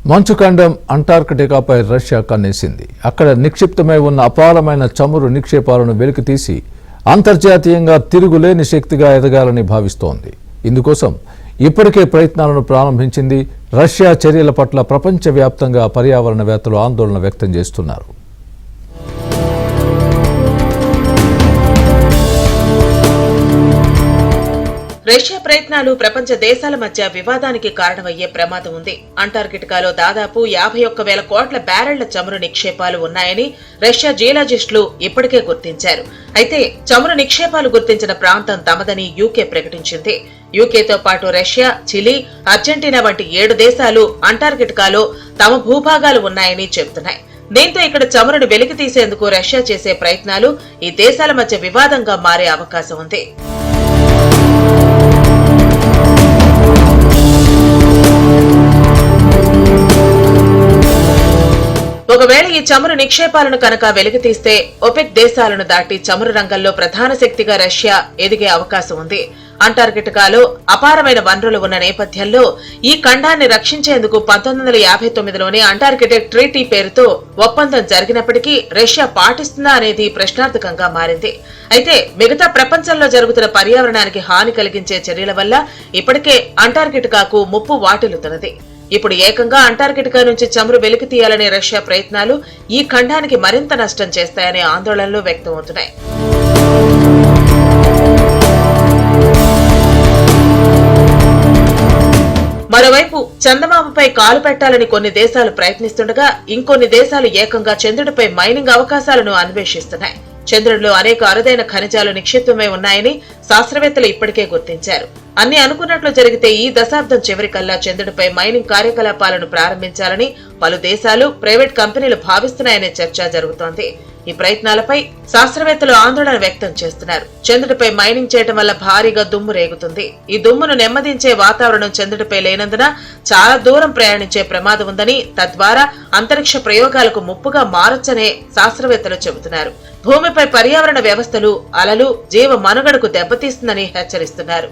మంచుఖండం అంటార్కిటికాపై Russia కన్నేసింది. అక్కడ నిక్షిప్తమై ఉన్న అపారమైన చమురు నిక్షేపాలను వెలికితీసి అంతర్జాతీయంగా తిరుగులేని శక్తిగా ఎదగాలని భావిస్తోంది. ఇందుకోసం ఇప్పటికే ప్రయత్నాలను ప్రారంభించింది. రష్యా చర్యల పట్ల ప్రపంచవ్యాప్తంగా పర్యావరణవేత్తలు ఆందోళన వ్యక్తం చేస్తున్నారు. రష్యా ప్రయత్నాలు ప్రపంచ దేశాల మధ్య వివాదానికి కారణమయ్యే ప్రమాదం ఉంది. అంటార్కిటికాలో దాదాపు 51,000 కోట్ల బ్యారెళ్ల చమురు నిక్షేపాలు ఉన్నాయని రష్యా జియోలాజిస్టులు ఇప్పటికే గుర్తించారు. అయితే చమురు నిక్షేపాలు గుర్తించిన ప్రాంతం తమదని యూకే ప్రకటించింది. యూకేతో పాటు రష్యా, చిలీ, అర్జెంటీనా వంటి 7 దేశాలు అంటార్కిటికాలో తమ భూభాగాలు ఉన్నాయని చెబుతున్నాయి. దీంతో ఇక్కడ చమురును వెలికి తీసేందుకు రష్యా చేసే ప్రయత్నాలు ఈ దేశాల మధ్య వివాదంగా మారే అవకాశం ఉంది. ఒకవేళ ఈ చమురు నిక్షేపాలను కనుక వెలికితీస్తే ఒపెక్ దేశాలను దాటి చమురు రంగంలో ప్రధాన శక్తిగా రష్యా ఎదిగే అవకాశం ఉంది. అంటార్కిటికాలో అపారమైన వనరులు ఉన్న నేపథ్యంలో ఈ ఖండాన్ని రక్షించేందుకు 1959లోనే అంటార్కిటిక్ ట్రీటీ పేరుతో ఒప్పందం జరిగినప్పటికీ రష్యా పాటిస్తుందా అనేది ప్రశ్నార్థకంగా మారింది. అయితే మిగతా ప్రపంచంలో జరుగుతున్న పర్యావరణానికి హాని కలిగించే చర్యల వల్ల ఇప్పటికే అంటార్కిటికాకు ముప్పు వాటిల్లుతున్నది. ఇప్పుడు ఏకంగా అంటార్కిటికా నుంచి చమురు వెలికి తీయాలనే రష్యా ప్రయత్నాలు ఈ ఖండానికి మరింత నష్టం చేస్తాయనే ఆందోళనలు వ్యక్తమవుతున్నాయి. మరోవైపు చందమామపై కాలు పెట్టాలని కొన్ని దేశాలు ప్రయత్నిస్తుండగా ఇంకొన్ని దేశాలు ఏకంగా చంద్రుడిపై మైనింగ్ అవకాశాలను అన్వేషిస్తున్నాయి. చంద్రుడిలో అనేక అరుదైన ఖనిజాలు నిక్షిప్తమై ఉన్నాయని శాస్త్రవేత్తలు ఇప్పటికే గుర్తించారు. అన్ని అనుకున్నట్లు జరిగితే ఈ దశాబ్దం చివరికల్లా చంద్రుడిపై మైనింగ్ కార్యకలాపాలను ప్రారంభించాలని పలు దేశాలు, ప్రైవేట్ కంపెనీలు భావిస్తున్నాయనే చర్చ జరుగుతోంది. ఈ ప్రయత్నాలపై శాస్త్రవేత్తలు ఆందోళన వ్యక్తం చేస్తున్నారు. చంద్రుడిపై మైనింగ్ చేయడం వల్ల భారీగా దుమ్ము రేగుతుంది. ఈ దుమ్మును నెమ్మదించే వాతావరణం చంద్రుడిపై లేనందున చాలా దూరం ప్రయాణించే ప్రమాదం ఉందని, తద్వారా అంతరిక్ష ప్రయోగాలకు ముప్పుగా మారొచ్చనే శాస్త్రవేత్తలు చెబుతున్నారు. భూమిపై పర్యావరణ వ్యవస్థలు, అలలు జీవ మనుగడకు దెబ్బతీస్తుందని హెచ్చరిస్తున్నారు.